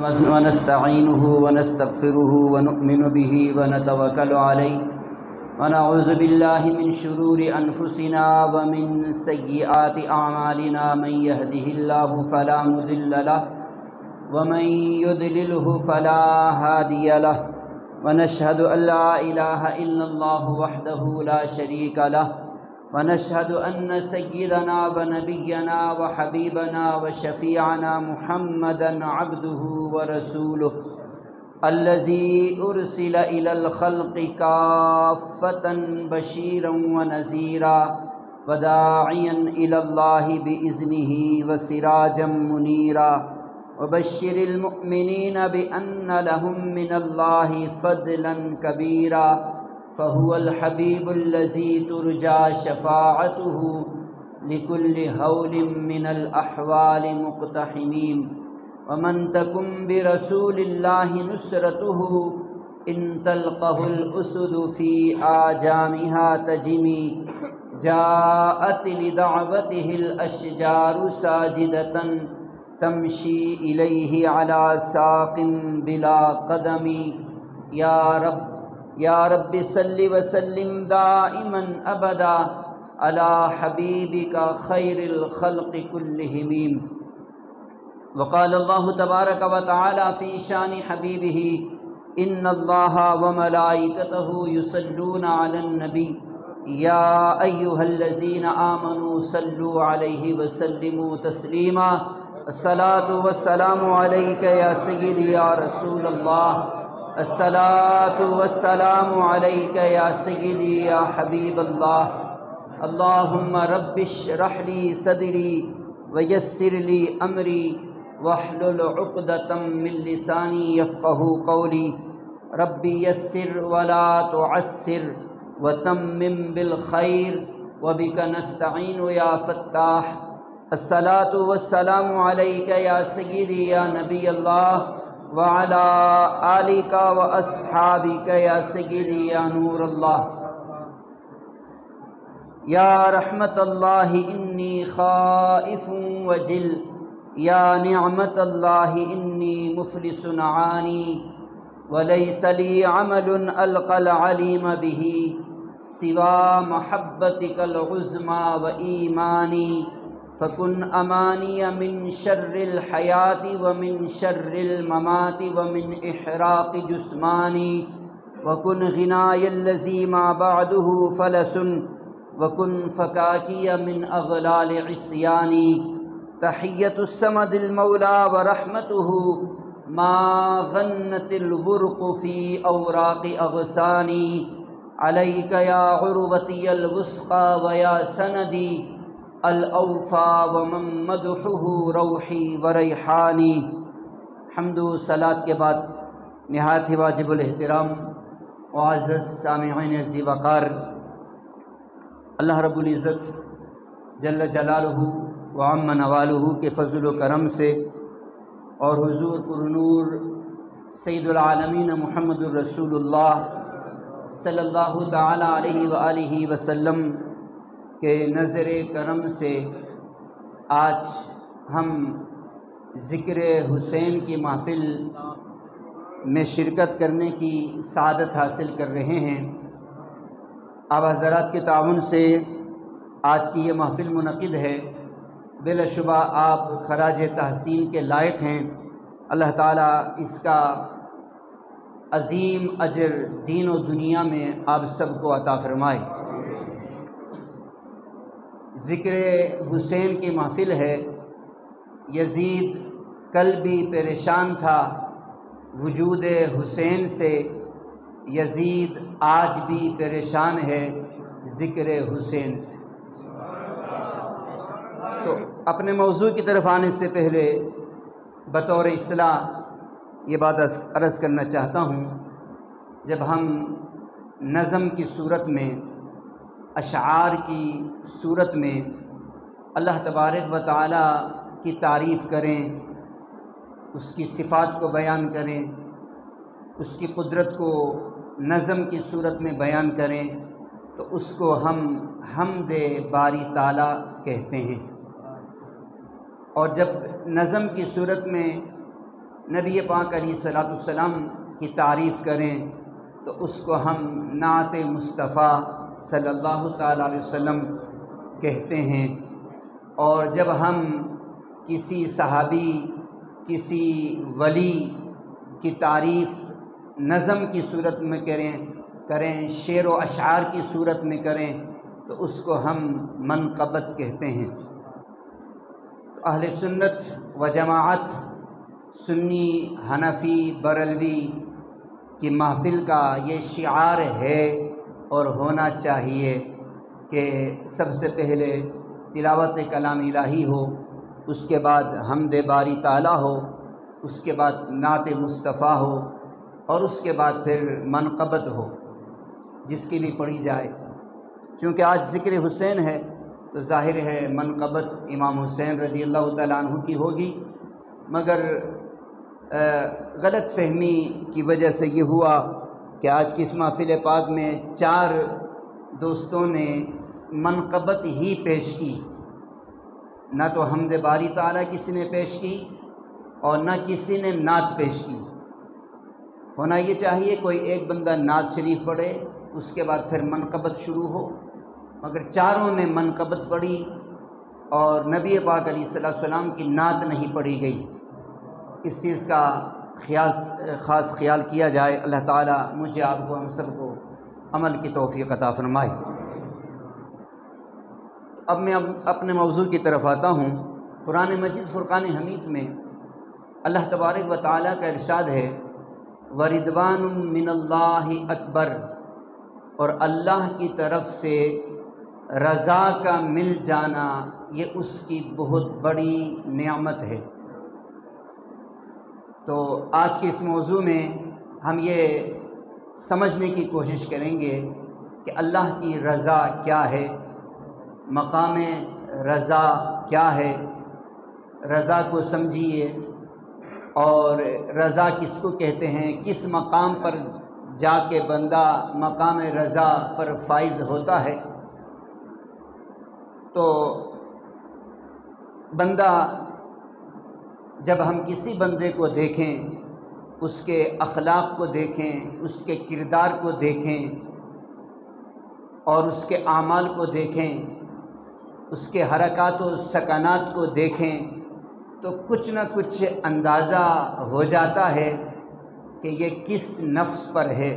ونستعينه ونستغفره ونؤمن به ونتوكل عليه ونعوذ بالله من شرور أنفسنا ومن سيئات أعمالنا من يهده الله فلا مضل له ومن يضلله فلا هادي له ونشهد أن لا إله إلا الله وحده لا شريك له ونشهد أن سيدنا ونبينا وحبيبنا وشفيعنا محمدًا عبده ورسوله الذي أرسل إلى الخلق كافة بشيرا ونذيرا وداعيا إلى الله بإذنه وسراجا منيرا وبشر المؤمنين بأن لهم من الله فضلا كبيرا فهو الحبيب الذي ترجى شفاعته لكل هول من الأحوال مقتحمين ومن تكن برسول الله نصرته إن تلقه الأسد في آجامها تجمي جاءت لدعوته الأشجار ساجدة تمشي إليه على ساق بلا قدم يا رب صل وسلم دائما أبدا على حبيبك خير الخلق كلهم وقال الله تبارك وتعالى في شان حبيبه إن الله وملائكته يصلون على النبي يا أيها الذين آمنوا صلوا عليه وسلموا تسليما الصلاة والسلام عليك يا سيدي يا رسول الله الصلاة والسلام عليك يا سيدي يا حبيب الله اللهم رب اشرح لي صدري ويسر لي أمري واحلل عقدة من لساني يفقه قولي ربي يسر ولا تعسر وتمم بالخير وبك نستعين يا فتاح الصلاة والسلام عليك يا سيدي يا نبي الله وعلى آلك وأصحابك يا سيدي يا نور الله يا رحمة الله إني خائف وجل يا نعمة الله إني مفلس عاني وليس لي عمل ألقى العليم به سوى محبتك العظمى وإيماني فكن أماني من شر الحياة ومن شر الممات ومن إحراق جسماني وكن غناي الذي ما بعده فلس وكن فكاكي من أغلال عصياني تحية الصمد المولى ورحمته ما غنت الورق في أوراق أغصاني عليك يا عروتي الوثقى ويا سندي الأوفى ومن مدحه روحی و ریحانی حمد و صلاۃ کے بعد نہایت ہی واجب الاحترام معزز سامعین ذی وقار اللہ رب العزت جل جلالہ و عم نوالہ کے فضل و کرم سے اور حضور پر نور سید العالمین محمد الرسول اللہ صلی اللہ تعالی علیہ وآلہ وسلم کہ نظر کرم سے آج ہم ذکر حسین کی محفل میں شرکت کرنے کی سعادت حاصل کر رہے ہیں۔ آپ حضرات کے تعاون سے آج کی یہ محفل منعقد ہے، بلا شبہ آپ خراج تحسین کے لائق ہیں۔ اللہ تعالیٰ اس کا عظیم اجر دین و دنیا میں آپ سب کو عطا فرمائے۔ ذکر حسین کی محفل ہے۔ یزید کل بھی پریشان تھا وجود حسین سے، یزید آج بھی پریشان ہے ذکر حسین سے۔ تو اپنے موضوع کی طرف آنے سے پہلے بطور اصلاح یہ بات عرض کرنا چاہتا ہوں، جب ہم نظم کی صورت میں، اشعار کی صورت میں اللہ تبارک و تعالی کی تعریف کریں، اس کی صفات کو بیان کریں، اس کی قدرت کو نظم کی صورت میں بیان کریں، تو اس کو ہم حمد باری تعالی کہتے ہیں۔ اور جب نظم کی صورت میں نبی پاک علیہ السلام کی تعریف کریں تو اس کو ہم نعت مصطفیٰ صلی اللہ تعالیٰ علیہ وسلم کہتے ہیں، اور جب ہم کسی صحابی، کسی ولی کی تعریف نظم کی صورت میں کریں، شعر و اشعار کی صورت میں کریں تو اس کو ہم منقبت کہتے ہیں۔ اہل سنت و جماعت، سنی، حنفی، بریلوی کی محفل کا یہ شعار ہے اور ہونا چاہیے کہ سب سے پہلے تلاوت کلام الہی ہو، اس کے بعد حمد باری تعالیٰ ہو، اس کے بعد نعت مصطفیٰ ہو، اور اس کے بعد پھر منقبت ہو جس کی بھی پڑھی جائے۔ چونکہ آج ذکر حسین ہے تو ظاہر ہے منقبت امام حسین رضی اللہ تعالیٰ عنہ کی ہوگی، مگر غلط فہمی کی وجہ سے یہ ہوا کہ آج کی اس محفل پاک میں 4 دوستوں نے منقبت ہی پیش کی، نہ تو حمد باری تعالیٰ کسی نے پیش کی اور نہ کسی نے نعت پیش کی۔ ہونا یہ چاہیے کوئی ایک بندہ نعت شریف پڑھے، اس کے بعد پھر منقبت شروع ہو، مگر 4 نے منقبت پڑھی اور نبی پاک علیہ السلام کی نعت نہیں پڑھی گئی۔ اس چیز کا خاص خیال کیا جائے۔ اللہ تعالیٰ مجھے، آپ کو، ہم سب کو عمل کی توفیق عطا فرمائے۔ اب میں اپنے موضوع کی طرف آتا ہوں۔ قرآن مجید فرقان حمید میں اللہ تبارک و تعالیٰ کا ارشاد ہے وَرِضْوَانٌ مِّنَ اللَّهِ اکبر، اور اللہ کی طرف سے رضا کا مل جانا یہ اس کی بہت بڑی نعمت ہے۔ تو آج کے اس موضوع میں ہم یہ سمجھنے کی کوشش کریں گے کہ اللہ کی رضا کیا ہے، مقام رضا کیا ہے، رضا کو سمجھیے، اور رضا کس کو کہتے ہیں، کس مقام پر جا کے بندہ مقام رضا پر فائز ہوتا ہے۔ تو بندہ، جب ہم کسی بندے کو دیکھیں، اس کے اخلاق کو دیکھیں، اس کے کردار کو دیکھیں اور اس کے اعمال کو دیکھیں، اس کے حرکات و سکنات کو دیکھیں تو کچھ نہ کچھ اندازہ ہو جاتا ہے کہ یہ کس نفس پر ہے،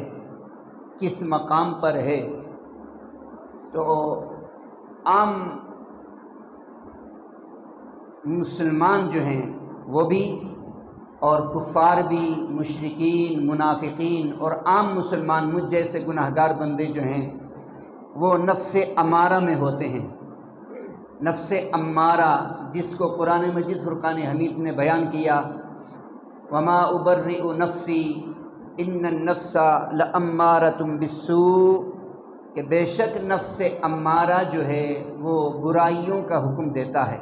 کس مقام پر ہے۔ تو عام مسلمان جو ہیں وہ بھی، اور کفار بھی، مشرکین، منافقین، اور عام مسلمان مجھ جیسے گناہگار بندے جو ہیں وہ نفس امارہ میں ہوتے ہیں۔ نفس امارہ جس کو قرآن مجید فرقان حمید نے بیان کیا وما ابرئ نفسی ان النفس لامارۃ بالسوء، کہ بے شک نفس امارہ جو ہے وہ برائیوں کا حکم دیتا ہے۔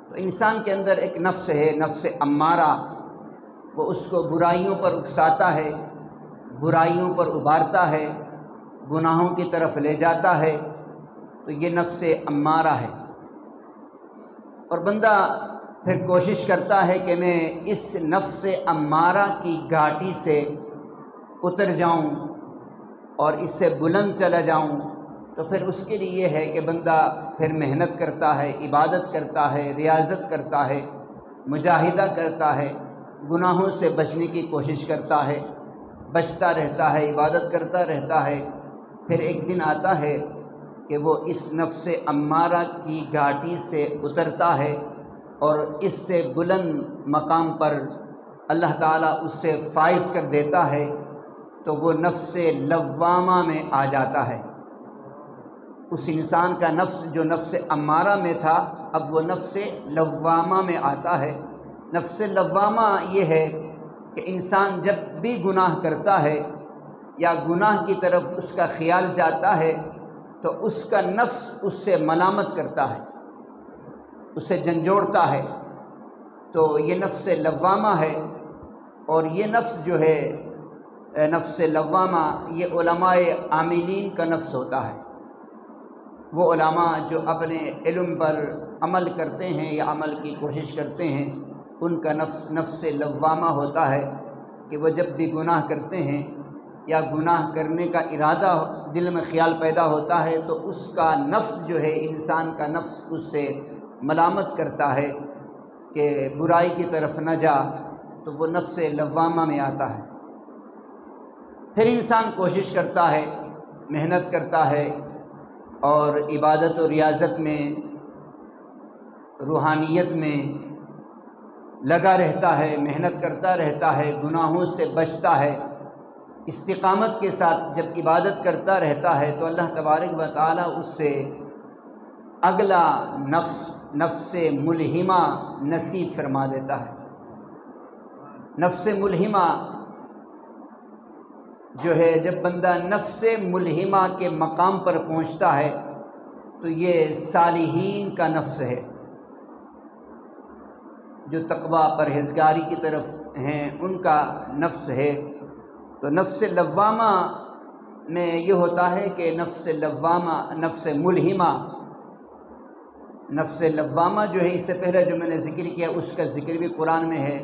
تو انسان کے اندر ایک نفس ہے، نفس امارہ، وہ اس کو برائیوں پر اکساتا ہے، برائیوں پر ابھارتا ہے، گناہوں کی طرف لے جاتا ہے، تو یہ نفس امارہ ہے۔ اور بندہ پھر کوشش کرتا ہے کہ میں اس نفس امارہ کی گھاٹی سے اتر جاؤں اور اس سے بلند چلا جاؤں، تو پھر اس کے لیے یہ ہے کہ بندہ پھر محنت کرتا ہے، عبادت کرتا ہے، ریاضت کرتا ہے، مجاہدہ کرتا ہے، گناہوں سے بچنے کی کوشش کرتا ہے، بچتا رہتا ہے، عبادت کرتا رہتا ہے۔ پھر ایک دن آتا ہے کہ وہ اس نفس امارہ کی گھاٹی سے اترتا ہے اور اس سے بلند مقام پر اللہ تعالیٰ اس سے فائز کر دیتا ہے، تو وہ نفس لوامہ میں آ جاتا ہے۔ اس انسان کا نفس جو نفس امارہ میں تھا اب وہ نفس لوامہ میں آتا ہے۔ نفس لوامہ یہ ہے کہ انسان جب بھی گناہ کرتا ہے یا گناہ کی طرف اس کا خیال جاتا ہے تو اس کا نفس اس سے ملامت کرتا ہے، اسے جھنجھوڑتا ہے، تو یہ نفس لوامہ ہے۔ اور یہ نفس جو ہے نفس لوامہ، یہ علماء عاملین کا نفس ہوتا ہے۔ وہ علماء جو اپنے علم پر عمل کرتے ہیں یا عمل کی کوشش کرتے ہیں، ان کا نفس لوامہ ہوتا ہے کہ وہ جب بھی گناہ کرتے ہیں یا گناہ کرنے کا ارادہ دل میں خیال پیدا ہوتا ہے تو اس کا نفس جو ہے، انسان کا نفس اس سے ملامت کرتا ہے کہ برائی کی طرف نہ جا، تو وہ نفس لوامہ میں آتا ہے۔ پھر انسان کوشش کرتا ہے، محنت کرتا ہے اور عبادت و ریاضت میں، روحانیت میں لگا رہتا ہے، محنت کرتا رہتا ہے، گناہوں سے بچتا ہے، استقامت کے ساتھ جب عبادت کرتا رہتا ہے تو اللہ تبارک و تعالیٰ اس سے اگلا نفس ملہمہ نصیب فرما دیتا ہے۔ نفس ملہمہ جو ہے، جب بندہ نفس ملہمہ کے مقام پر پہنچتا ہے تو یہ صالحین کا نفس ہے، جو تقوی پرہیزگاری کی طرف ہیں، ان کا نفس ہے۔ تو نفس لوامہ میں یہ ہوتا ہے کہ نفس لوامہ جو ہے، اس سے پہلے جو میں نے ذکر کیا اس کا ذکر بھی قرآن میں ہے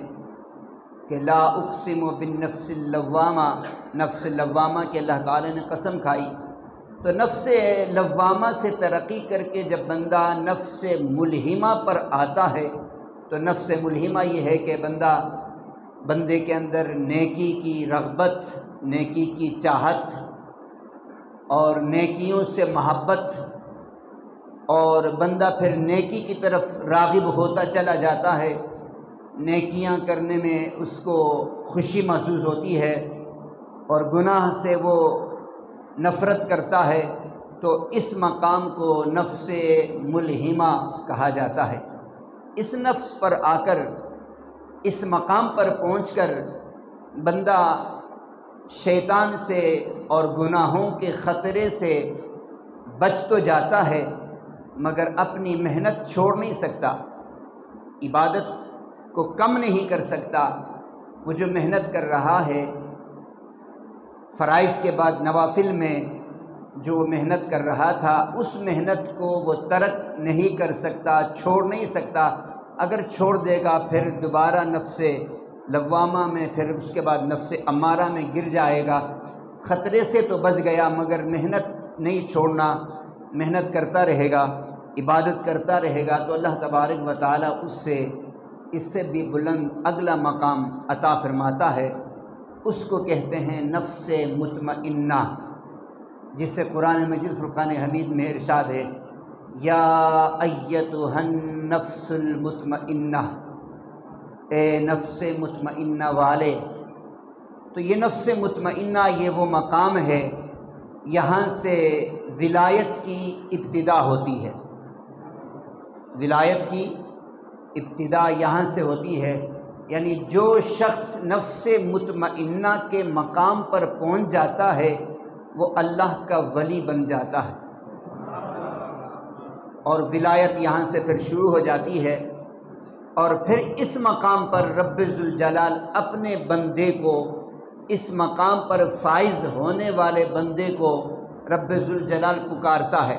کہ لا اقسم بالنفس اللوامہ، نفس لوامہ کے اللہ تعالی نے قسم کھائی۔ تو نفس لوامہ سے ترقی کر کے جب بندہ نفس ملہمہ پر آتا ہے تو نفس ملہمہ یہ ہے کہ بندے کے اندر نیکی کی رغبت، نیکی کی چاہت اور نیکیوں سے محبت، اور بندہ پھر نیکی کی طرف راغب ہوتا چلا جاتا ہے، نیکیاں کرنے میں اس کو خوشی محسوس ہوتی ہے اور گناہ سے وہ نفرت کرتا ہے، تو اس مقام کو نفس ملہمہ کہا جاتا ہے۔ اس نفس پر آ کر، اس مقام پر پہنچ کر بندہ شیطان سے اور گناہوں کے خطرے سے بچ تو جاتا ہے مگر اپنی محنت چھوڑ نہیں سکتا، عبادت کو کم نہیں کر سکتا۔ وہ جو محنت کر رہا ہے فرائض کے بعد نوافل میں، جو محنت کر رہا تھا اس محنت کو وہ ترک نہیں کر سکتا، چھوڑ نہیں سکتا۔ اگر چھوڑ دے گا پھر دوبارہ نفس لوامہ میں، پھر اس کے بعد نفس امارہ میں گر جائے گا۔ خطرے سے تو بچ گیا مگر محنت نہیں چھوڑنا، محنت کرتا رہے گا، عبادت کرتا رہے گا تو اللہ تبارک و تعالیٰ اس سے بھی بلند اگلا مقام عطا فرماتا ہے۔ اس کو کہتے ہیں نفس مطمئنہ، جس سے قرآن مجید فرقان حمید میں ارشاد ہے یا ایتھا النفس المطمئنہ، اے نفس مطمئنہ والے۔ تو یہ نفس مطمئنہ یہ وہ مقام ہے، یہاں سے ولایت کی ابتدا ہوتی ہے، ولایت کی ابتدا یہاں سے ہوتی ہے۔ یعنی جو شخص نفس مطمئنہ کے مقام پر پہنچ جاتا ہے وہ اللہ کا ولی بن جاتا ہے، اور ولایت یہاں سے پھر شروع ہو جاتی ہے۔ اور پھر اس مقام پر رب ذوالجلال اپنے بندے کو، اس مقام پر فائز ہونے والے بندے کو رب ذوالجلال پکارتا ہے،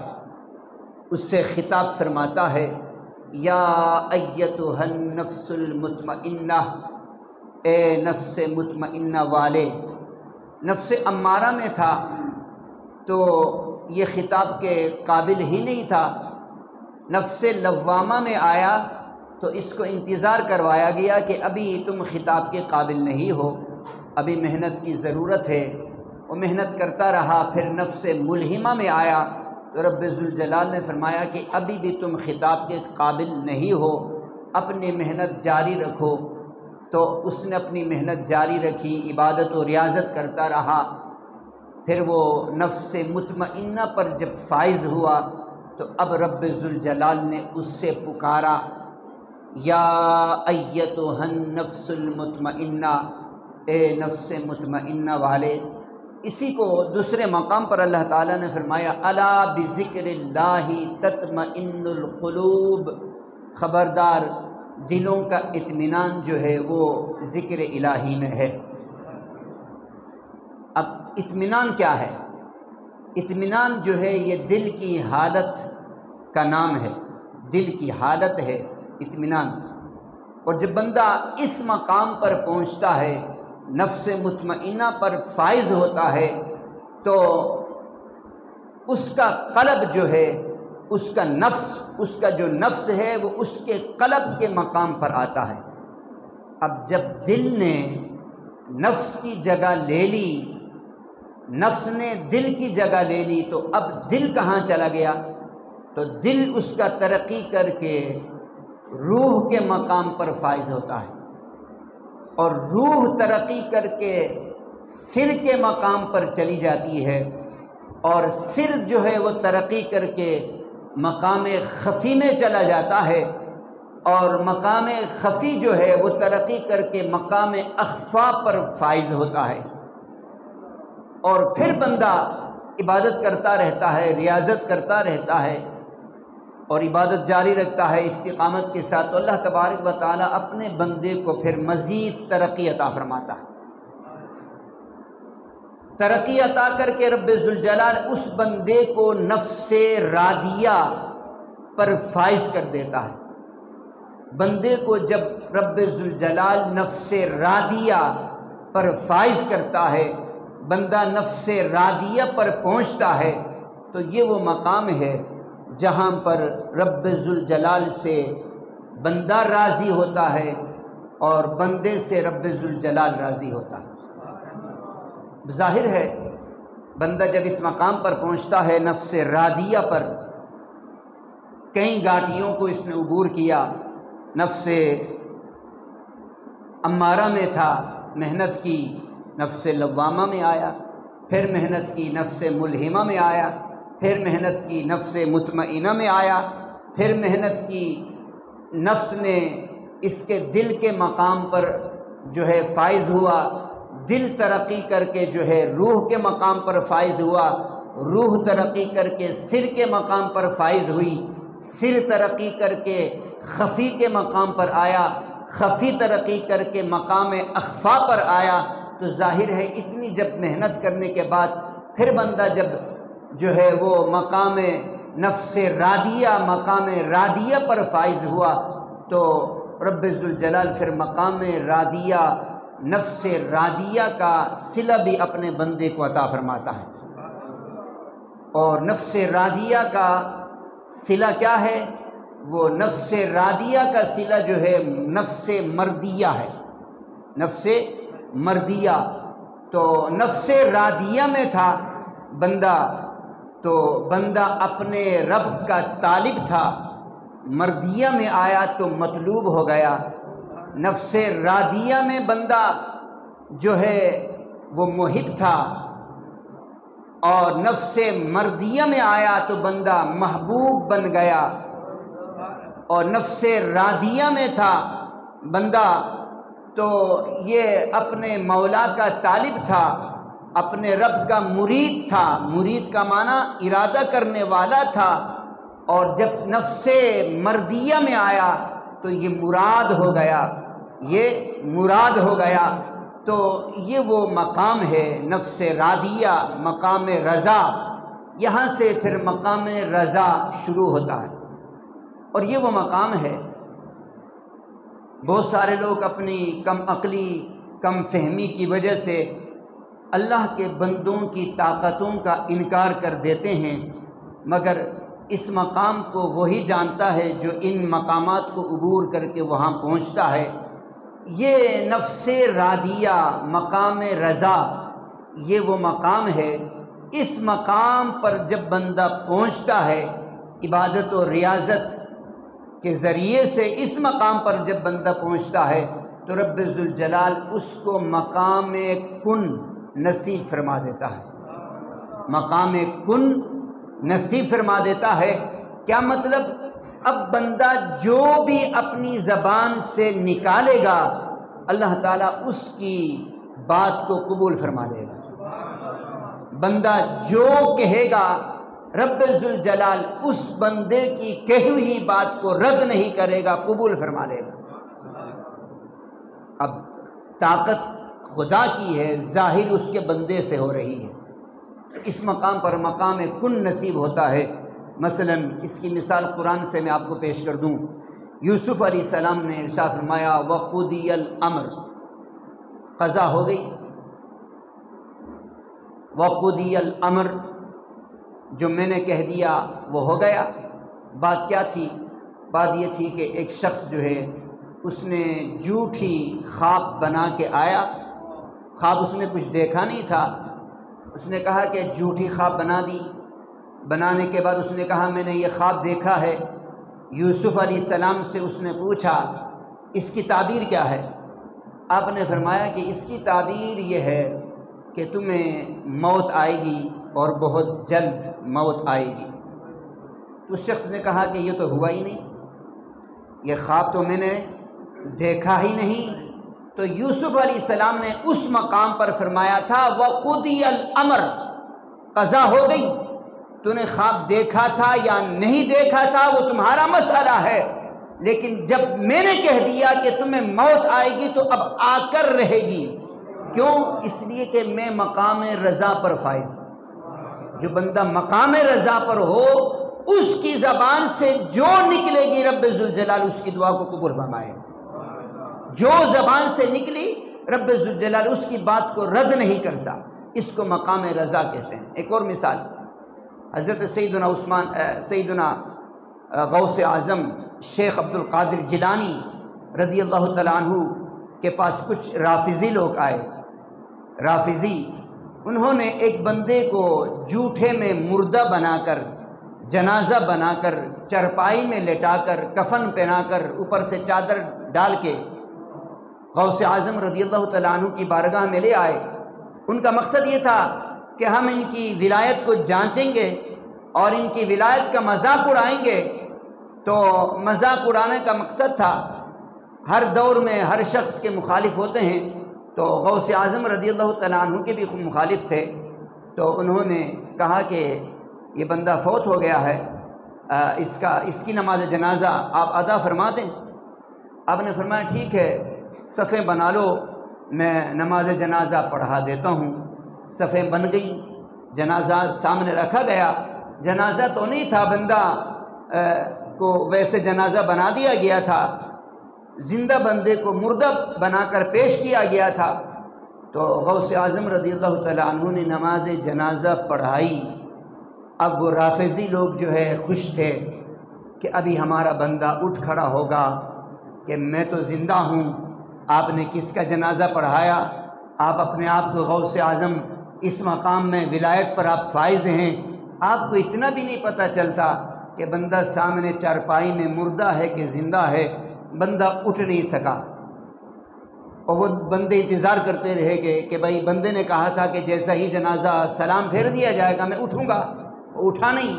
اس سے خطاب فرماتا ہے یا ایتھا النفس المطمئنہ، اے نفس مطمئنہ والے۔ نفس امارہ میں تھا تو یہ خطاب کے قابل ہی نہیں تھا، نفس لوامہ میں آیا تو اس کو انتظار کروایا گیا کہ ابھی تم خطاب کے قابل نہیں ہو، ابھی محنت کی ضرورت ہے۔ وہ محنت کرتا رہا، پھر نفس ملہمہ میں آیا تو رب ذوالجلال نے فرمایا کہ ابھی بھی تم خطاب کے قابل نہیں ہو، اپنی محنت جاری رکھو۔ تو اس نے اپنی محنت جاری رکھی، عبادت و ریاضت کرتا رہا، پھر وہ نفس مطمئنہ پر جب فائز ہوا تو اب رب ذوالجلال نے اس سے پکارا یا ایتھا النفس المطمئنہ، اے نفس مطمئنہ والے۔ اسی کو دوسرے مقام پر اللہ تعالیٰ نے فرمایا الا بذکر اللہ تطمئن القلوب، خبردار دلوں کا اطمینان جو ہے وہ ذکر الہی میں ہے۔ اب اطمینان کیا ہے؟ اطمینان جو ہے یہ دل کی حالت کا نام ہے، دل کی حالت ہے اطمینان۔ اور جب بندہ اس مقام پر پہنچتا ہے، نفس مطمئنہ پر فائز ہوتا ہے، تو اس کا قلب جو ہے، اس کا نفس، اس کا جو نفس ہے وہ اس کے قلب کے مقام پر آتا ہے۔ اب جب دل نے نفس کی جگہ لے لی، نفس نے دل کی جگہ لے لی، تو اب دل کہاں چلا گیا؟ تو دل اس کا ترقی کر کے روح کے مقام پر فائز ہوتا ہے، اور روح ترقی کر کے سر کے مقام پر چلی جاتی ہے، اور سر جو ہے وہ ترقی کر کے مقام خفی میں چلا جاتا ہے، اور مقام خفی جو ہے وہ ترقی کر کے مقام اخفا پر فائز ہوتا ہے۔ اور پھر بندہ عبادت کرتا رہتا ہے، ریاضت کرتا رہتا ہے اور عبادت جاری رکھتا ہے استقامت کے ساتھ، تو اللہ تبارک و تعالیٰ اپنے بندے کو پھر مزید ترقی عطا فرماتا ہے۔ ترقی عطا کر کے رب ذوالجلال اس بندے کو نفس راضیہ پر فائز کر دیتا ہے۔ بندے کو جب رب ذوالجلال نفس راضیہ پر فائز کرتا ہے، بندہ نفس راضیہ پر پہنچتا ہے، تو یہ وہ مقام ہے جہاں پر رب ذوالجلال سے بندہ راضی ہوتا ہے اور بندے سے رب ذوالجلال راضی ہوتا ہے۔ ظاہر ہے بندہ جب اس مقام پر پہنچتا ہے نفس راضیہ پر، کئی گھاٹیوں کو اس نے عبور کیا، نفس امارہ میں تھا، محنت کی، نفس لوامہ میں آیا، پھر محنت کی نفس ملہمہ میں آیا، پھر محنت کی نفس مطمئنہ میں آیا، پھر محنت کی نفس نے اس کے دل کے مقام پر جو ہے فائز ہوا، دل ترقی کر کے جو ہے روح کے مقام پر فائز ہوا، روح ترقی کر کے سر کے مقام پر فائز ہوئی، سر ترقی کر کے خفی کے مقام پر آیا، خفی ترقی کر کے مقام اخفا پر آیا۔ تو ظاہر ہے اتنی جب محنت کرنے کے بعد پھر بندہ جب جو ہے وہ مقام نفس راضیہ، مقام راضیہ پر فائز ہوا، تو رب ذوالجلال پھر مقام راضیہ، نفس راضیہ کا صلہ بھی اپنے بندے کو عطا فرماتا ہے۔ اور نفس راضیہ کا صلہ کیا ہے؟ وہ نفس راضیہ کا صلہ جو ہے نفس مردیہ ہے، نفس مردیہ۔ تو نفس راضیہ میں تھا بندہ، تو بندہ اپنے رب کا طالب تھا، مردیہ میں آیا تو مطلوب ہو گیا۔ نفس راضیہ میں بندہ جو ہے وہ محب تھا، اور نفس مردیہ میں آیا تو بندہ محبوب بن گیا، اور نفس راضیہ میں تھا بندہ تو یہ اپنے مولا کا طالب تھا، اپنے رب کا مرید تھا، مرید کا معنی ارادہ کرنے والا تھا، اور جب نفس مردیہ میں آیا تو یہ مراد ہو گیا، یہ مراد ہو گیا۔ تو یہ وہ مقام ہے نفس راضیہ، مقام رضا، یہاں سے پھر مقام رضا شروع ہوتا ہے، اور یہ وہ مقام ہے۔ بہت سارے لوگ اپنی کم عقلی، کم فہمی کی وجہ سے اللہ کے بندوں کی طاقتوں کا انکار کر دیتے ہیں، مگر اس مقام کو وہی جانتا ہے جو ان مقامات کو عبور کر کے وہاں پہنچتا ہے۔ یہ نفس راضیہ، مقام رضا، یہ وہ مقام ہے۔ اس مقام پر جب بندہ پہنچتا ہے عبادت و ریاضت کے ذریعے سے، اس مقام پر جب بندہ پہنچتا ہے تو رب ذوالجلال اس کو مقام کن نصیب فرما دیتا ہے، مقام کن نصیب فرما دیتا ہے۔ کیا مطلب؟ اب بندہ جو بھی اپنی زبان سے نکالے گا اللہ تعالیٰ اس کی بات کو قبول فرما دے گا۔ بندہ جو کہے گا رب ذوالجلال اس بندے کی کہی ہوئی بات کو رد نہیں کرے گا، قبول فرما لے گا۔ اب طاقت خدا کی ہے، ظاہر اس کے بندے سے ہو رہی ہے، اس مقام پر مقام کن نصیب ہوتا ہے۔ مثلا اس کی مثال قرآن سے میں آپ کو پیش کر دوں، یوسف علیہ السلام نے ارشاد فرمایا وقضی الامر، قضا ہو گئی، وقضی الامر، جو میں نے کہہ دیا وہ ہو گیا۔ بات کیا تھی؟ بات یہ تھی کہ ایک شخص جو ہے اس نے جھوٹی خواب بنا کے آیا، خواب اس نے کچھ دیکھا نہیں تھا، اس نے کہا کہ جھوٹی خواب بنا دی، بنانے کے بعد اس نے کہا میں نے یہ خواب دیکھا ہے۔ یوسف علیہ السلام سے اس نے پوچھا اس کی تعبیر کیا ہے؟ آپ نے فرمایا کہ اس کی تعبیر یہ ہے کہ تمہیں موت آئے گی اور بہت جلد موت آئے گی۔ تو اس شخص نے کہا کہ یہ تو ہوا ہی نہیں، یہ خواب تو میں نے دیکھا ہی نہیں۔ تو یوسف علیہ السلام نے اس مقام پر فرمایا تھا وقضی الامر، قضا ہو گئی، تو نے خواب دیکھا تھا یا نہیں دیکھا تھا وہ تمہارا مسئلہ ہے، لیکن جب میں نے کہہ دیا کہ تمہیں موت آئے گی تو اب آ کر رہے گی۔ کیوں؟ اس لیے کہ میں مقام رضا پر فائز ہوں۔ جو بندہ مقام رضا پر ہو اس کی زبان سے جو نکلے گی رب ذوالجلال اس کی دعا کو قبول فرمائے۔ جو زبان سے نکلی رب ذوالجلال اس کی بات کو رد نہیں کرتا، اس کو مقام رضا کہتے ہیں۔ ایک اور مثال، حضرت سیدنا غوث اعظم شیخ عبد القادر جیلانی رضی اللہ تعالیٰ عنہ کے پاس کچھ رافضی لوگ آئے۔ رافضی انہوں نے ایک بندے کو جوٹے میں مردہ بنا کر، جنازہ بنا کر، چرپائی میں لٹا کر، کفن پہنا کر، اوپر سے چادر ڈال کے غوث اعظم رضی اللہ تعالیٰ عنہ کی بارگاہ میں لے آئے۔ ان کا مقصد یہ تھا کہ ہم ان کی ولایت کو جانچیں گے اور ان کی ولایت کا مذاق اڑائیں گے۔ تو مذاق اڑانے کا مقصد تھا، ہر دور میں ہر شخص کے مخالف ہوتے ہیں، تو غوث اعظم رضی اللہ تعالیٰ عنہ کے بھی مخالف تھے۔ تو انہوں نے کہا کہ یہ بندہ فوت ہو گیا ہے، اس کی نماز جنازہ آپ ادا فرما دیں۔ آپ نے فرمایا ٹھیک ہے، صفیں بنا لو، میں نماز جنازہ پڑھا دیتا ہوں۔ صفیں بن گئیں، جنازہ سامنے رکھا گیا۔ جنازہ تو نہیں تھا، بندہ کو ویسے جنازہ بنا دیا گیا تھا، زندہ بندے کو مردہ بنا کر پیش کیا گیا تھا۔ تو غوث اعظم رضی اللہ تعالیٰ عنہ نے نماز جنازہ پڑھائی۔ اب وہ رافضی لوگ جو ہے خوش تھے کہ ابھی ہمارا بندہ اٹھ کھڑا ہوگا کہ میں تو زندہ ہوں، آپ نے کس کا جنازہ پڑھایا؟ آپ اپنے آپ کو غوث اعظم، اس مقام میں ولایت پر آپ فائز ہیں، آپ کو اتنا بھی نہیں پتہ چلتا کہ بندہ سامنے چارپائی میں مردہ ہے کہ زندہ ہے، بندہ اٹھ نہیں سکا۔ اور وہ بندے انتظار کرتے رہے کہ بھائی بندے نے کہا تھا کہ جیسا ہی جنازہ سلام پھیر دیا جائے گا میں اٹھوں گا، وہ اٹھا نہیں۔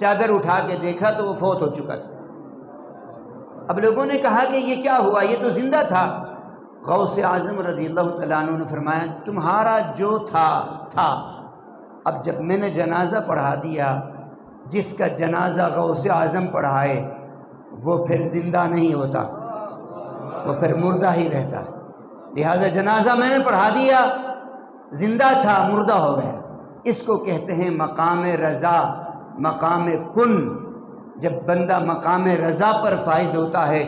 چادر اٹھا کے دیکھا تو وہ فوت ہو چکا تھا۔ اب لوگوں نے کہا کہ یہ کیا ہوا، یہ تو زندہ تھا۔ غوث اعظم رضی اللہ تعالیٰ عنہ نے فرمایا تمہارا جو تھا تھا، اب جب میں نے جنازہ پڑھا دیا، جس کا جنازہ غوث اعظم پڑھائے وہ پھر زندہ نہیں ہوتا، وہ پھر مردہ ہی رہتا۔ لہذا جنازہ میں نے پڑھا دیا، زندہ تھا مردہ ہو گیا۔ اس کو کہتے ہیں مقام رضا، مقام کن۔ جب بندہ مقام رضا پر فائز ہوتا ہے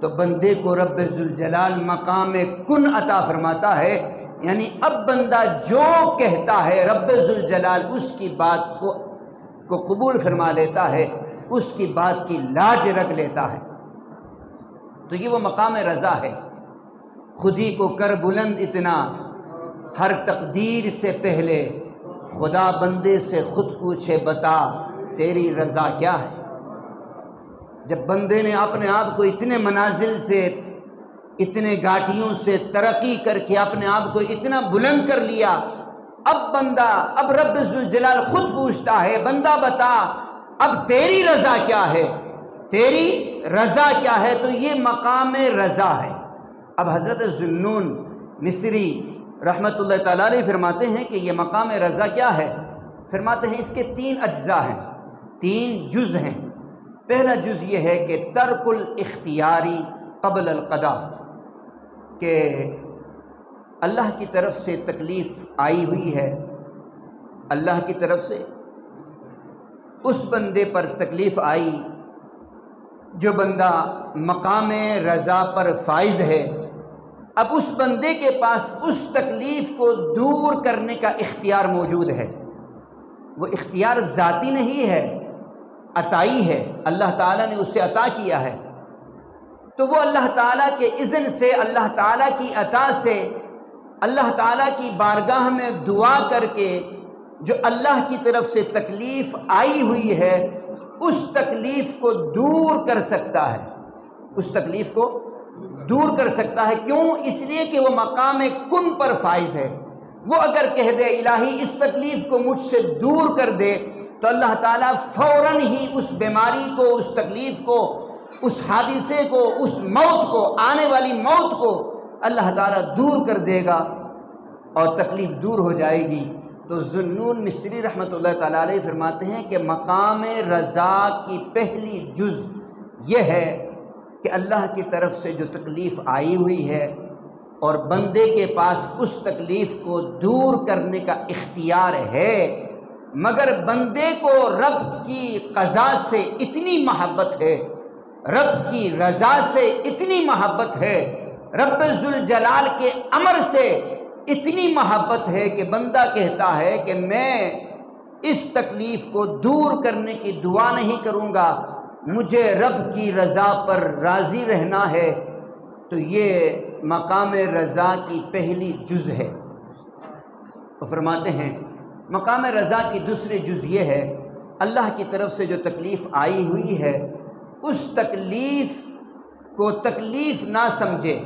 تو بندے کو رب ذوالجلال مقام کن عطا فرماتا ہے، یعنی اب بندہ جو کہتا ہے رب ذوالجلال اس کی بات کو قبول فرما لیتا ہے، اس کی بات کی لاج رکھ لیتا ہے۔ تو یہ وہ مقام رضا ہے۔ خود ہی کو کر بلند اتنا، ہر تقدیر سے پہلے خدا بندے سے خود پوچھے بتا تیری رضا کیا ہے۔ جب بندے نے اپنے آپ کو اتنے منازل سے، اتنے گھاٹیوں سے ترقی کر کے اپنے آپ کو اتنا بلند کر لیا، اب رب ذوالجلال خود پوچھتا ہے بندہ بتا اب تیری رضا کیا ہے، تیری رضا کیا ہے۔ تو یہ مقام رضا ہے۔ اب حضرت ذوالنون مصری رحمۃ اللہ تعالیٰ علیہ فرماتے ہیں کہ یہ مقام رضا کیا ہے؟ فرماتے ہیں اس کے 3 اجزاء ہیں، 3 جز ہیں۔ پہلا جز یہ ہے کہ ترک الاختیاری قبل القضاء، کہ اللہ کی طرف سے تکلیف آئی ہوئی ہے، اللہ کی طرف سے اس بندے پر تکلیف آئی، جو بندہ مقام رضا پر فائز ہے، اب اس بندے کے پاس اس تکلیف کو دور کرنے کا اختیار موجود ہے۔ وہ اختیار ذاتی نہیں ہے، عطائی ہے، اللہ تعالیٰ نے اسے عطا کیا ہے۔ تو وہ اللہ تعالیٰ کے اذن سے، اللہ تعالیٰ کی عطا سے، اللہ تعالیٰ کی بارگاہ میں دعا کر کے جو اللہ کی طرف سے تکلیف آئی ہوئی ہے اس تکلیف کو دور کر سکتا ہے، اس تکلیف کو دور کر سکتا ہے۔ کیوں؟ اس لیے کہ وہ مقام کن پر فائز ہے۔ وہ اگر کہہ دے الہی اس تکلیف کو مجھ سے دور کر دے، تو اللہ تعالیٰ فوراً ہی اس بیماری کو، اس تکلیف کو، اس حادثے کو، اس موت کو، آنے والی موت کو اللہ تعالیٰ دور کر دے گا اور تکلیف دور ہو جائے گی۔ تو ذوالنون مصری رحمۃ اللہ تعالیٰ علیہ فرماتے ہیں کہ مقام رضا کی پہلی جز یہ ہے کہ اللہ کی طرف سے جو تکلیف آئی ہوئی ہے اور بندے کے پاس اس تکلیف کو دور کرنے کا اختیار ہے، مگر بندے کو رب کی قضا سے اتنی محبت ہے، رب کی رضا سے اتنی محبت ہے، رب ذوالجلال کے امر سے اتنی محبت ہے کہ بندہ کہتا ہے کہ میں اس تکلیف کو دور کرنے کی دعا نہیں کروں گا، مجھے رب کی رضا پر راضی رہنا ہے۔ تو یہ مقام رضا کی پہلی جز ہے۔ وہ فرماتے ہیں مقام رضا کی دوسری جز یہ ہے، اللہ کی طرف سے جو تکلیف آئی ہوئی ہے اس تکلیف کو تکلیف نہ سمجھے۔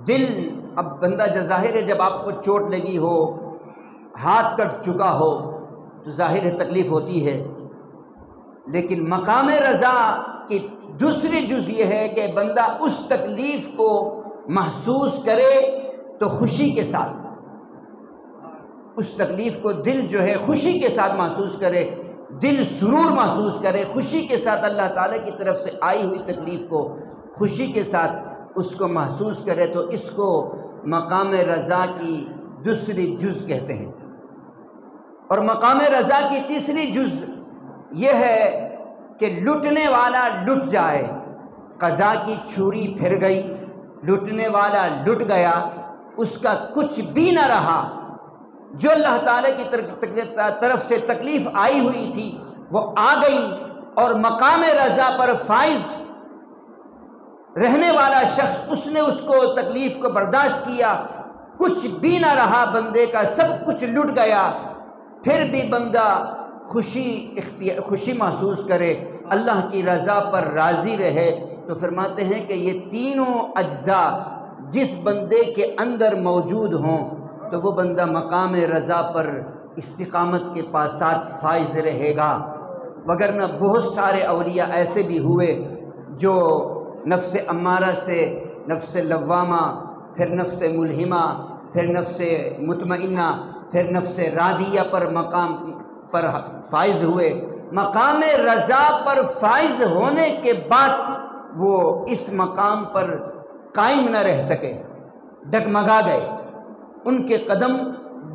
دل، اب بندہ جو ظاہر ہے جب آپ کو چوٹ لگی ہو، ہاتھ کٹ چکا ہو تو ظاہر ہے تکلیف ہوتی ہے، لیکن مقام رضا کی دوسری جز یہ ہے کہ بندہ اس تکلیف کو محسوس کرے تو خوشی کے ساتھ، اس تکلیف کو دل جو ہے خوشی کے ساتھ محسوس کرے، دل سرور محسوس کرے، خوشی کے ساتھ اللہ تعالیٰ کی طرف سے آئی ہوئی تکلیف کو خوشی کے ساتھ اس کو محسوس کرے، تو اس کو مقام رضا کی دوسری جز کہتے ہیں۔ اور مقام رضا کی تیسری جز یہ ہے کہ لٹنے والا لٹ جائے، قضا کی چھری پھر گئی، لٹنے والا لٹ گیا، اس کا کچھ بھی نہ رہا، جو اللہ تعالیٰ کی طرف سے تکلیف آئی ہوئی تھی وہ آ گئی، اور مقام رضا پر فائز رہنے والا شخص اس نے اس کو تکلیف کو برداشت کیا، کچھ بھی نہ رہا بندے کا، سب کچھ لٹ گیا، پھر بھی بندہ خوشی محسوس کرے، اللہ کی رضا پر راضی رہے۔ تو فرماتے ہیں کہ یہ تینوں اجزاء جس بندے کے اندر موجود ہوں تو وہ بندہ مقام رضا پر استقامت کے ساتھ فائز رہے گا۔ وگرنہ بہت سارے اولیاء ایسے بھی ہوئے جو نفس امارہ سے نفس لوامہ، پھر نفس ملہمہ، پھر نفس مطمئنہ، پھر نفس راضیہ پر مقام پر فائز ہوئے۔ مقام رضا پر فائز ہونے کے بعد وہ اس مقام پر قائم نہ رہ سکے، ڈگمگا گئے، ان کے قدم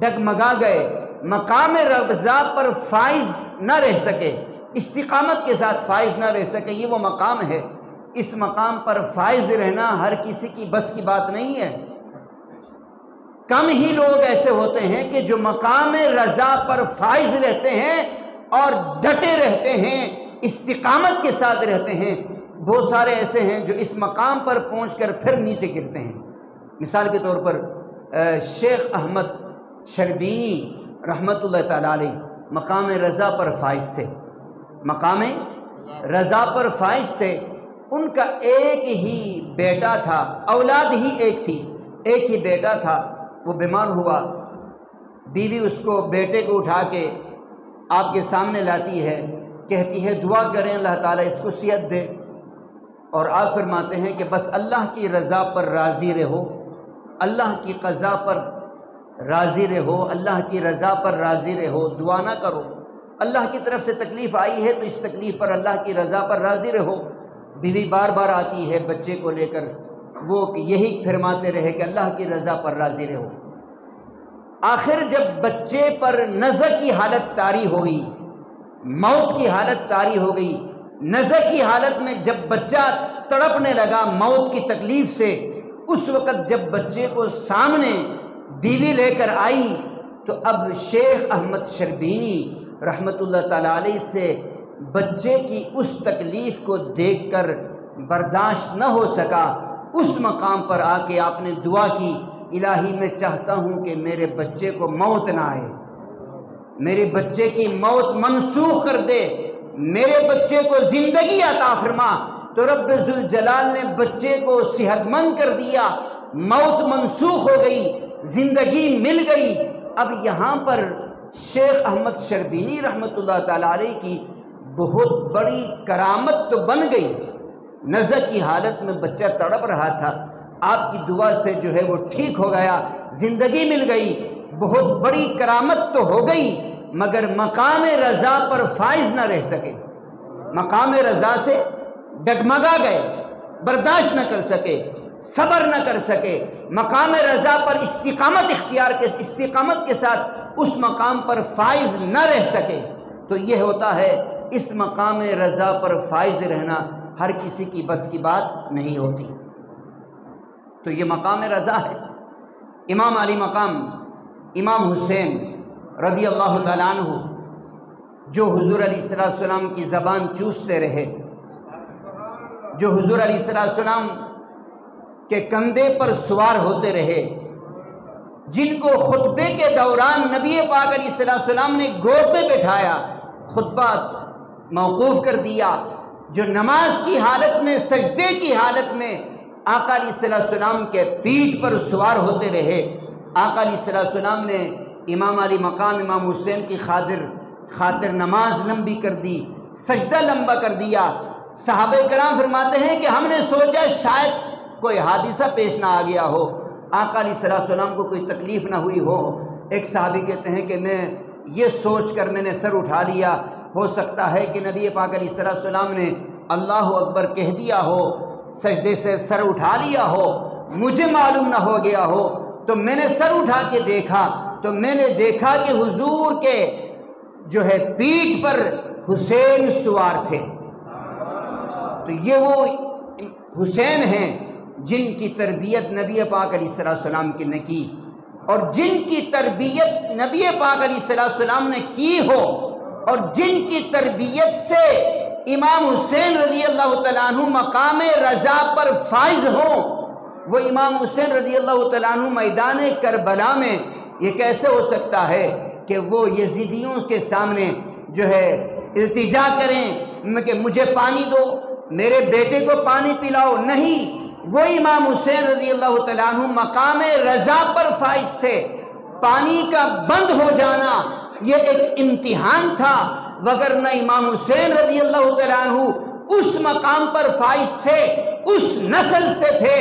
ڈگمگا گئے، مقام رضا پر فائز نہ رہ سکے، استقامت کے ساتھ فائز نہ رہ سکے۔ یہ وہ مقام ہے، اس مقام پر فائز رہنا ہر کسی کی بس کی بات نہیں ہے۔ کم ہی لوگ ایسے ہوتے ہیں کہ جو مقام رضا پر فائز رہتے ہیں اور ڈٹے رہتے ہیں، استقامت کے ساتھ رہتے ہیں۔ بہت سارے ایسے ہیں جو اس مقام پر پہنچ کر پھر نیچے گرتے ہیں۔ مثال کے طور پر شیخ احمد شربینی رحمۃ اللہ تعالیٰ علیہ مقام رضا پر فائز تھے، مقام رضا پر فائز تھے۔ ان کا ایک ہی بیٹا تھا، اولاد ہی ایک تھی، ایک ہی بیٹا تھا، وہ بیمار ہوا، بیوی اس کو بیٹے کو اٹھا کے آپ کے سامنے لاتی ہے، کہتی ہے دعا کریں اللہ تعالیٰ اس کو صحت دے، اور آپ فرماتے ہیں کہ بس اللہ کی رضا پر راضی رہو، اللہ کی قضا پر راضی رہو، اللہ کی رضا پر راضی رہو، دعا نہ کرو۔ اللہ کی طرف سے تکلیف آئی ہے تو اس تکلیف پر اللہ کی رضا پر راضی رہو۔ بیوی بار بار آتی ہے بچے کو لے کر، وہ یہی فرماتے رہے کہ اللہ کی رضا پر راضی رہو۔ آخر جب بچے پر نزع کی حالت طاری ہو گئی، موت کی حالت طاری ہو گئی، نزع کی حالت میں جب بچہ تڑپنے لگا موت کی تکلیف سے، اس وقت جب بچے کو سامنے بیوی لے کر آئی تو اب شیخ احمد شربینی رحمۃ اللہ تعالیٰ علیہ سے بچے کی اس تکلیف کو دیکھ کر برداشت نہ ہو سکا۔ اس مقام پر آ کے آپ نے دعا کی، الہی میں چاہتا ہوں کہ میرے بچے کو موت نہ آئے، میرے بچے کی موت منسوخ کر دے، میرے بچے کو زندگی عطا فرما۔ تو رب ذوالجلال نے بچے کو صحت مند کر دیا، موت منسوخ ہو گئی، زندگی مل گئی۔ اب یہاں پر شیخ احمد شربینی رحمۃ اللہ تعالیٰ علیہ کی بہت بڑی کرامت تو بن گئی۔ نزع کی حالت میں بچہ تڑپ رہا تھا، آپ کی دعا سے جو ہے وہ ٹھیک ہو گیا، زندگی مل گئی، بہت بڑی کرامت تو ہو گئی، مگر مقام رضا پر فائز نہ رہ سکے، مقام رضا سے ڈگمگا گئے، برداشت نہ کر سکے، صبر نہ کر سکے، مقام رضا پر استقامت کے ساتھ اس مقام پر فائز نہ رہ سکے۔ تو یہ ہوتا ہے، اس مقام رضا پر فائز رہنا ہر کسی کی بس کی بات نہیں ہوتی۔ تو یہ مقام رضا ہے۔ امام علی مقام امام حسین رضی اللہ تعالیٰ عنہ جو حضور علیہ السلام کی زبان چوستے رہے، جو حضور علیہ السلام کے کندھے پر سوار ہوتے رہے، جن کو خطبے کے دوران نبی پاک علیہ السلام نے گود میں بٹھایا، خطبہ موقوف کر دیا، جو نماز کی حالت میں، سجدے کی حالت میں آقا علیہ السلام کے پیٹھ پر سوار ہوتے رہے۔ آقا علیہ السلام نے امام علی مقام امام حسین کی خاطر نماز لمبی کر دی، سجدہ لمبا کر دیا۔ صحابہ کرام فرماتے ہیں کہ ہم نے سوچا شاید کوئی حادثہ پیش نہ آ گیا ہو، آقا علیہ السلام کو کوئی تکلیف نہ ہوئی ہو۔ ایک صحابی کہتے ہیں کہ میں یہ سوچ کر میں نے سر اٹھا لیا، ہو سکتا ہے کہ نبی پاک علیہ السلام نے اللہ اکبر کہہ دیا ہو، سجدے سے سر اٹھا لیا ہو، مجھے معلوم نہ ہو گیا ہو۔ تو میں نے سر اٹھا کے دیکھا تو میں نے دیکھا کہ حضور کے جو ہے پیٹھ پر حسین سوار تھے۔ تو یہ وہ حسین ہیں جن کی تربیت نبی پاک علیہ السلام کی نے کی، اور جن کی تربیت نبی پاک علیہ السلام نے کی ہو، اور جن کی تربیت سے امام حسین رضی اللہ تعالیٰ عنہ مقام رضا پر فائز ہوں۔ وہ امام حسین رضی اللہ تعالیٰ عنہ میدان کربلا میں یہ کیسے ہو سکتا ہے کہ وہ یزیدیوں کے سامنے جو ہے التجا کریں کہ مجھے پانی دو، میرے بیٹے کو پانی پلاؤ؟ نہیں، وہ امام حسین رضی اللہ تعالیٰ عنہ مقام رضا پر فائز تھے۔ پانی کا بند ہو جانا یہ ایک امتحان تھا، وگرنہ امام حسین رضی اللہ تعالیٰ عنہ اس مقام پر فائز تھے، اس نسل سے تھے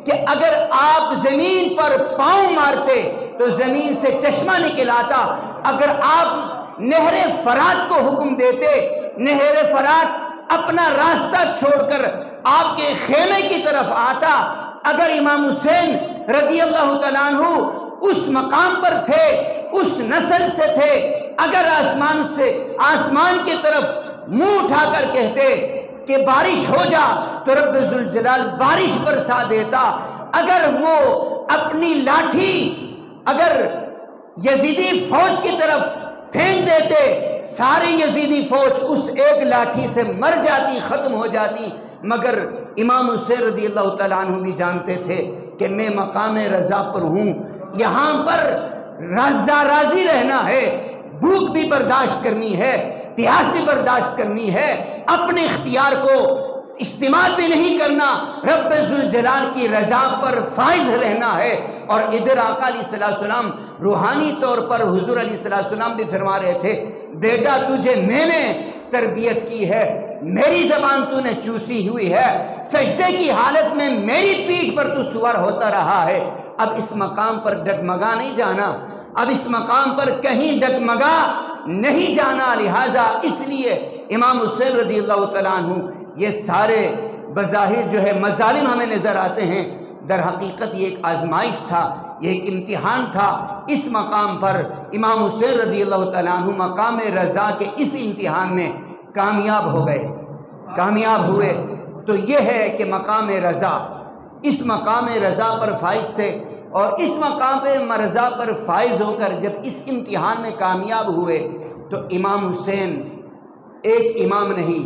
کہ اگر آپ زمین پر پاؤں مارتے تو زمین سے چشمہ نکل آتا، اگر آپ نہر فرات کو حکم دیتے، نہر فرات اپنا راستہ چھوڑ کر آپ کے خیمے کی طرف آتا، اگر امام حسین رضی اللہ تعالیٰ عنہ اس مقام پر تھے، اس نسل سے تھے، اگر آسمان کی طرف منہ اٹھا کر کہتے کہ بارش ہو جا تو رب ذوالجلال بارش برسا دیتا، اگر وہ اپنی لاٹھی اگر یزیدی فوج کی طرف پھینک دیتے، ساری یزیدی فوج اس ایک لاٹھی سے مر جاتی، ختم ہو جاتی، مگر امام حسین رضی اللہ تعالیٰ عنہ بھی جانتے تھے کہ میں مقام رضا پر ہوں، یہاں پر رضا راضی رہنا ہے، بھوک بھی برداشت کرنی ہے، پیاس بھی برداشت کرنی ہے، اپنے اختیار کو استعمال بھی نہیں کرنا، رب ذوالجلال کی رضا پر فائز رہنا ہے۔ اور ادھر آقا علیہ السلام روحانی طور پر حضور علیہ السلام بھی فرما رہے تھے، بیٹا تجھے میں نے تربیت کی ہے، میری زبان تو نے چوسی ہوئی ہے، سجدے کی حالت میں میری پیٹھ پر تو سوار ہوتا رہا ہے، اب اس مقام پر ڈگمگا نہیں جانا، اب اس مقام پر کہیں ڈگمگا نہیں جانا۔ لہٰذا اس لیے امام حسین رضی اللہ تعالیٰ عنہ یہ سارے بظاہر جو ہے مظالم ہمیں نظر آتے ہیں، در حقیقت یہ ایک آزمائش تھا، یہ ایک امتحان تھا۔ اس مقام پر امام حسین رضی اللہ تعالیٰ عنہ مقام رضا کے اس امتحان میں کامیاب ہو گئے۔ کامیاب ہوئے تو یہ ہے کہ مقام رضا، اس مقام رضا پر فائز تھے، اور اس مقام پہ رضا پر فائز ہو کر جب اس امتحان میں کامیاب ہوئے تو امام حسین ایک امام نہیں،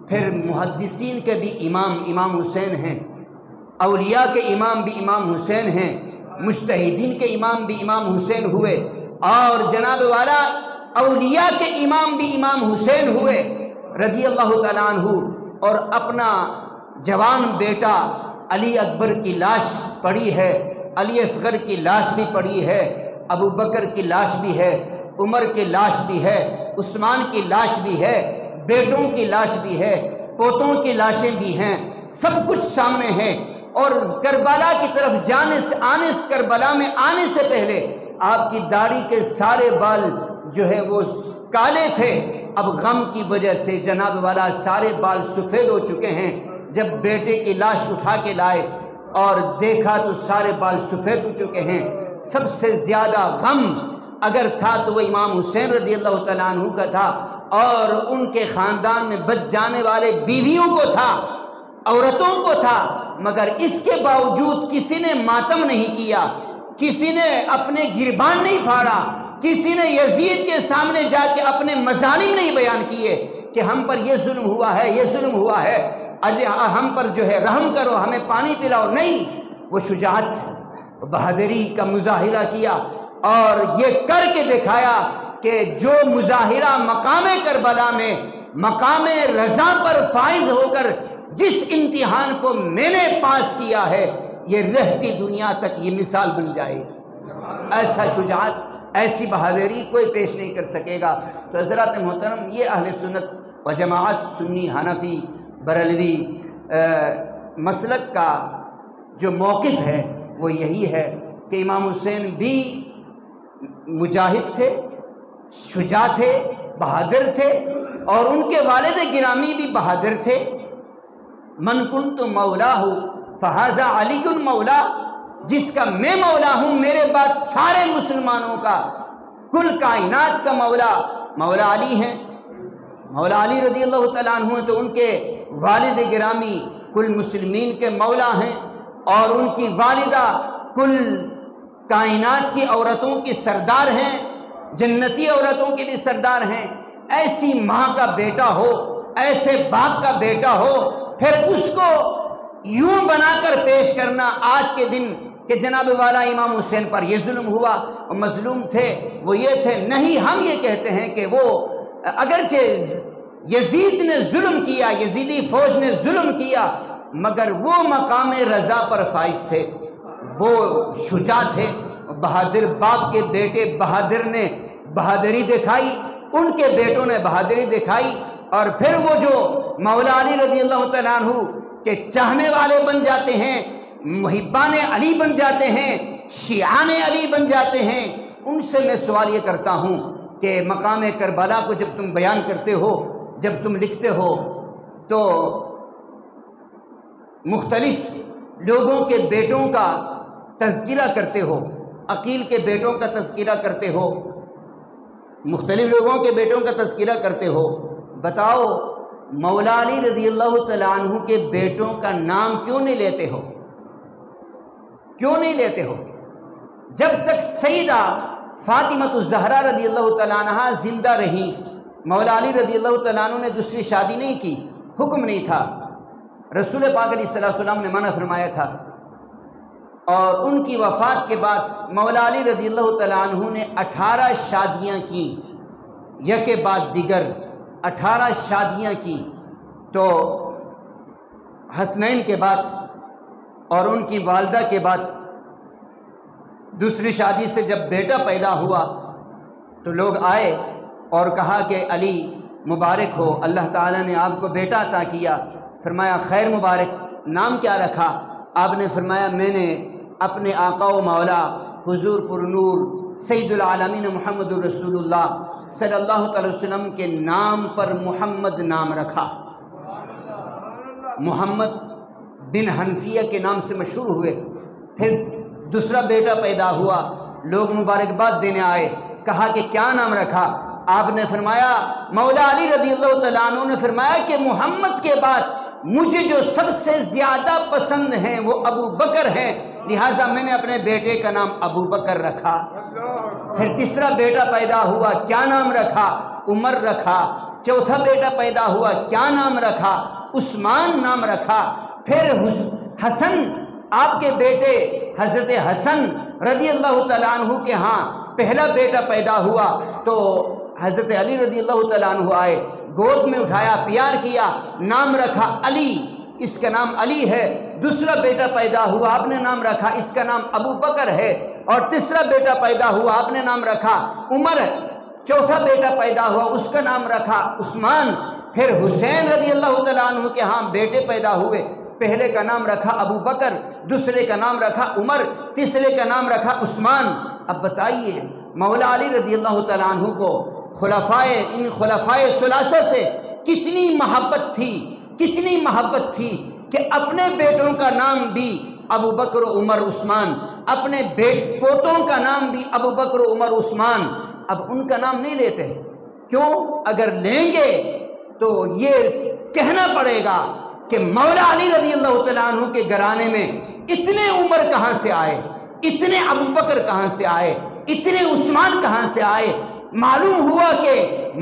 پھر محدثین کے بھی امام حسین ہیں، اولیاء کے امام بھی امام حسین ہیں، مجتہدین کے امام بھی امام حسین ہوئے، اور جناب والا اولیاء کے امام بھی امام حسین ہوئے رضی اللہ تعالیٰ عنہ، اور اپنا جوان بیٹا علی اکبر کی لاش پڑی ہے، علی اصغر کی لاش بھی پڑی ہے، ابو بکر کی لاش بھی ہے، عمر کی لاش بھی ہے، عثمان کی لاش بھی ہے، بیٹوں کی لاش بھی ہے، پوتوں کی لاشیں بھی ہیں، سب کچھ سامنے ہے۔ اور کربلا کی طرف کربلا میں آنے سے پہلے آپ کی داڑھی کے سارے بال جو ہے وہ کالے تھے، اب غم کی وجہ سے جناب والا سارے بال سفید ہو چکے ہیں۔ جب بیٹے کی لاش اٹھا کے لائے اور دیکھا تو سارے بال سفید ہو چکے ہیں۔ سب سے زیادہ غم اگر تھا تو وہ امام حسین رضی اللہ تعالیٰ عنہ کا تھا، اور ان کے خاندان میں بچ جانے والے بیویوں کو تھا، عورتوں کو تھا، مگر اس کے باوجود کسی نے ماتم نہیں کیا، کسی نے اپنے گربان نہیں پھاڑا، کسی نے یزید کے سامنے جا کے اپنے مظالم نہیں بیان کیے کہ ہم پر یہ ظلم ہوا ہے، یہ ظلم ہوا ہے، ہم پر جو ہے رحم کرو، ہمیں پانی پلاؤ۔ نہیں، وہ شجاعت بہادری کا مظاہرہ کیا اور یہ کر کے دکھایا کہ جو مظاہرہ مقام کربلا میں مقام رضا پر فائز ہو کر جس امتحان کو میں نے پاس کیا ہے، یہ رہتی دنیا تک یہ مثال بن جائے گی۔ ایسا شجاعت، ایسی بہادری کوئی پیش نہیں کر سکے گا۔ تو حضرات محترم، یہ اہل سنت و جماعت، سنی، حنفی، بریلوی مسلک کا جو موقف ہے وہ یہی ہے کہ امام حسین بھی مجاہد تھے، شجاع تھے، بہادر تھے، اور ان کے والد گرامی بھی بہادر تھے۔ من کنت مولاہ فہذا علی مولا، جس کا میں مولا ہوں میرے بعد سارے مسلمانوں کا، کل کائنات کا مولا علی ہیں۔ مولا علی رضی اللہ تعالیٰ عنہ تو ان کے والد گرامی کل مسلمین کے مولا ہیں، اور ان کی والدہ کل کائنات کی عورتوں کی سردار ہیں، جنتی عورتوں کی بھی سردار ہیں۔ ایسی ماں کا بیٹا ہو، ایسے باپ کا بیٹا ہو، پھر اس کو یوں بنا کر پیش کرنا آج کے دن کہ جناب والا امام حسین پر یہ ظلم ہوا، اور مظلوم تھے وہ یہ تھے، نہیں، ہم یہ کہتے ہیں کہ وہ اگرچہ یزید نے ظلم کیا، یزیدی فوج نے ظلم کیا، مگر وہ مقام رضا پر فائز تھے، وہ شجاع تھے، بہادر باپ کے بیٹے بہادر نے بہادری دکھائی، ان کے بیٹوں نے بہادری دکھائی، اور پھر وہ جو مولا علی رضی اللہ تعالیٰ عنہ کے چاہنے والے بن جاتے ہیں، محبان علی بن جاتے ہیں، شیعان علی بن جاتے ہیں، ان سے میں سوال یہ کرتا ہوں کہ مقام کربلا کو جب تم بیان کرتے ہو، جب تم لکھتے ہو، تو مختلف لوگوں کے بیٹوں کا تذکرہ کرتے ہو، عقیل کے بیٹوں کا تذکرہ کرتے ہو، مختلف لوگوں کے بیٹوں کا تذکرہ کرتے ہو، بتاؤ مولا علی رضی اللہ تعالیٰ عنہ کے بیٹوں کا نام کیوں نہیں لیتے ہو؟ کیوں نہیں لیتے ہو؟ جب تک سیدہ فاطمۃ الزہرا رضی اللہ تعالیٰ عنہ زندہ رہی، مولا علی رضی اللہ تعالیٰ عنہ نے دوسری شادی نہیں کی، حکم نہیں تھا، رسول پاک علیہ السلام نے منع فرمایا تھا، اور ان کی وفات کے بعد مولا علی رضی اللہ تعالیٰ عنہ نے 18 شادیاں کی، یک بعد دیگر 18 شادیاں کی۔ تو حسنین کے بعد اور ان کی والدہ کے بعد دوسری شادی سے جب بیٹا پیدا ہوا تو لوگ آئے اور کہا کہ علی مبارک ہو، اللہ تعالیٰ نے آپ کو بیٹا عطا کیا۔ فرمایا خیر مبارک، نام کیا رکھا؟ آپ نے فرمایا میں نے اپنے آقا و مولا حضور پر نور سید العالمین محمد الرسول اللہ صلی اللہ تعالی وسلم کے نام پر محمد نام رکھا۔ محمد بن حنفیہ کے نام سے مشہور ہوئے۔ پھر دوسرا بیٹا پیدا ہوا، لوگ مبارکباد دینے آئے، کہا کہ کیا نام رکھا؟ آپ نے فرمایا، مولا علی رضی اللہ تعالیٰ عنہ نے فرمایا کہ محمد کے بعد مجھے جو سب سے زیادہ پسند ہیں وہ ابو بکر ہیں، لہٰذا میں نے اپنے بیٹے کا نام ابو بکر رکھا۔ پھر تیسرا بیٹا پیدا ہوا، کیا نام رکھا؟ عمر رکھا۔ چوتھا بیٹا پیدا ہوا، کیا نام رکھا؟ عثمان نام رکھا۔ پھر حسن، آپ کے بیٹے حضرت حسن رضی اللہ تعالیٰ عنہ کے ہاں پہلا بیٹا پیدا ہوا تو حضرت علی رضی اللہ تعالیٰ عنہ آئے، گود میں اٹھایا، پیار کیا، نام رکھا علی، اس کا نام علی ہے۔ دوسرا بیٹا پیدا ہوا، آپ نے نام رکھا، اس کا نام ابو بکر ہے۔ اور تیسرا بیٹا پیدا ہوا، آپ نے نام رکھا عمر۔ چوتھا بیٹا پیدا ہوا، اس کا نام رکھا عثمان۔ پھر حسین رضی اللہ تعالیٰ عنہ کے ہاں بیٹے پیدا ہوئے، پہلے کا نام رکھا ابو بکر، دوسرے کا نام رکھا عمر، تیسرے کا نام رکھا عثمان۔ اب بتائیے مولا علی رضی اللہ تعالیٰ عنہ کو ان خلفائے ثلاثہ سے کتنی محبت تھی، کتنی محبت تھی کہ اپنے بیٹوں کا نام بھی ابو بکر و عمر عثمان، اپنے پوتوں کا نام بھی ابو بکر و عمر عثمان۔ اب ان کا نام نہیں لیتے، کیوں؟ اگر لیں گے تو یہ کہنا پڑے گا کہ مولا علی رضی اللہ تعالیٰ عنہ کے گھرانے میں اتنے عمر کہاں سے آئے، اتنے ابو بکر کہاں سے آئے، اتنے عثمان کہاں سے آئے؟ معلوم ہوا کہ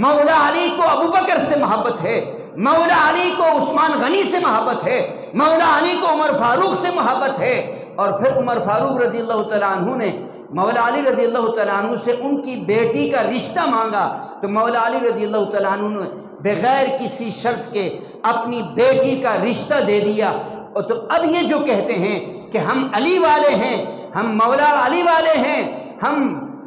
مولا علی کو ابو بکر سے محبت ہے، مولا علی کو عثمان غنی سے محبت ہے، مولا علی کو عمر فاروق سے محبت ہے۔ اور پھر عمر فاروق رضی اللہ تعالیٰ عنہ نے مولا علی رضی اللہ تعالیٰ عنہ سے ان کی بیٹی کا رشتہ مانگا تو مولا علی رضی اللہ تعالیٰ عنہ نے بغیر کسی شرط کے اپنی بیٹی کا رشتہ دے دیا۔ اور تو اب یہ جو کہتے ہیں کہ ہم علی والے ہیں، ہم مولا علی والے ہیں، ہم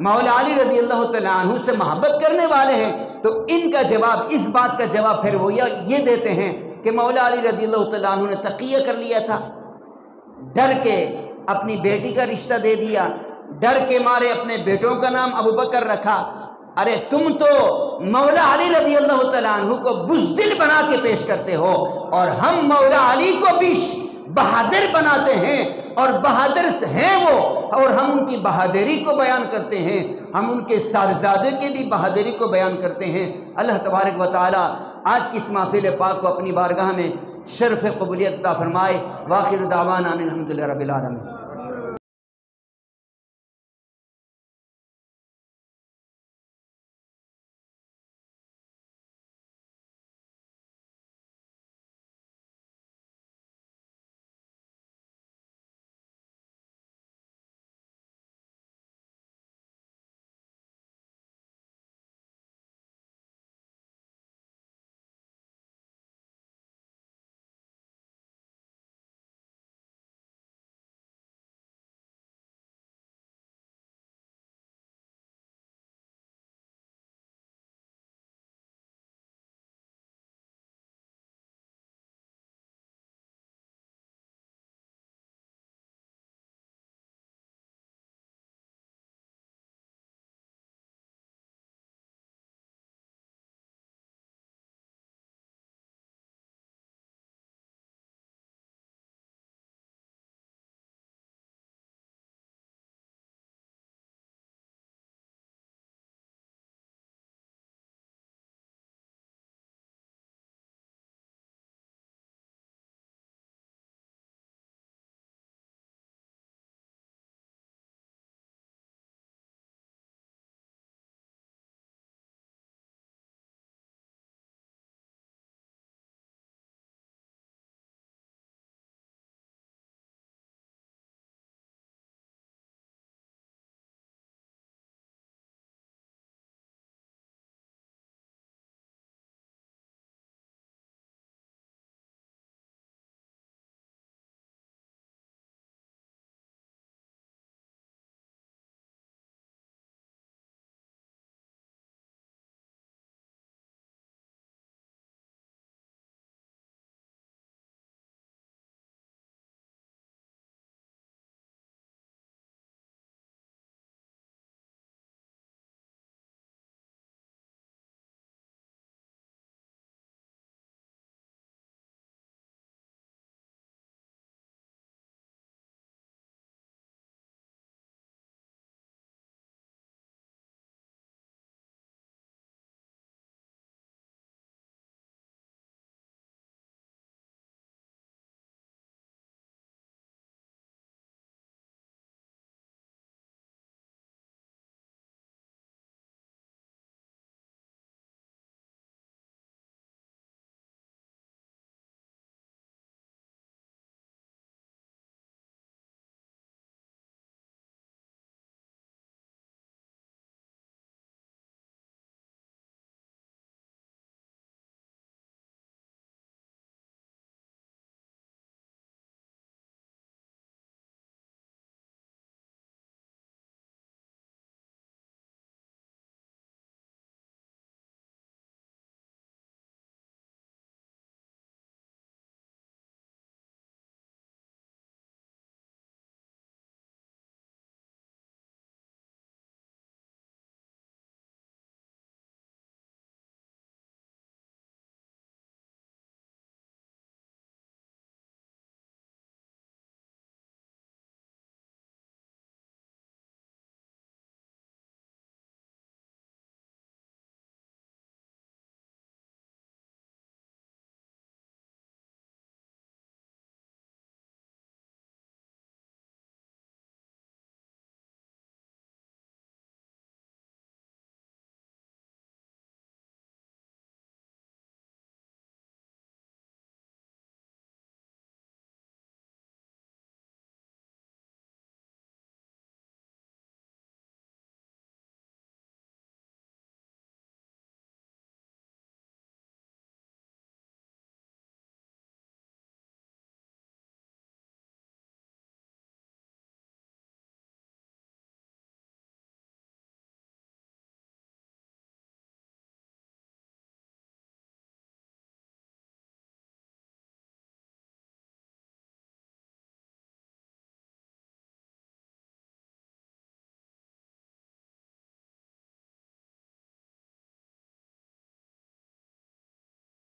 مولا علی رضی اللہ تعالیٰ عنہ سے محبت کرنے والے ہیں، تو ان کا جواب، اس بات کا جواب پھر وہ یہ دیتے ہیں کہ مولا علی رضی اللہ تعالیٰ عنہ نے تقیہ کر لیا تھا، ڈر کے اپنی بیٹی کا رشتہ دے دیا، ڈر کے مارے اپنے بیٹوں کا نام ابو بکر رکھا۔ ارے تم تو مولا علی رضی اللہ تعالیٰ عنہ کو بزدل بنا کے پیش کرتے ہو، اور ہم مولا علی کو بھی بہادر بناتے ہیں، اور بہادر ہیں وہ، اور ہم ان کی بہادری کو بیان کرتے ہیں، ہم ان کے صاحبزادے کے بھی بہادری کو بیان کرتے ہیں۔ اللہ تبارک و تعالی آج کی اس محفل پاک کو اپنی بارگاہ میں شرف قبولیت عطا فرمائے۔ وآخر دعوانا ان الحمد للہ رب العالمین۔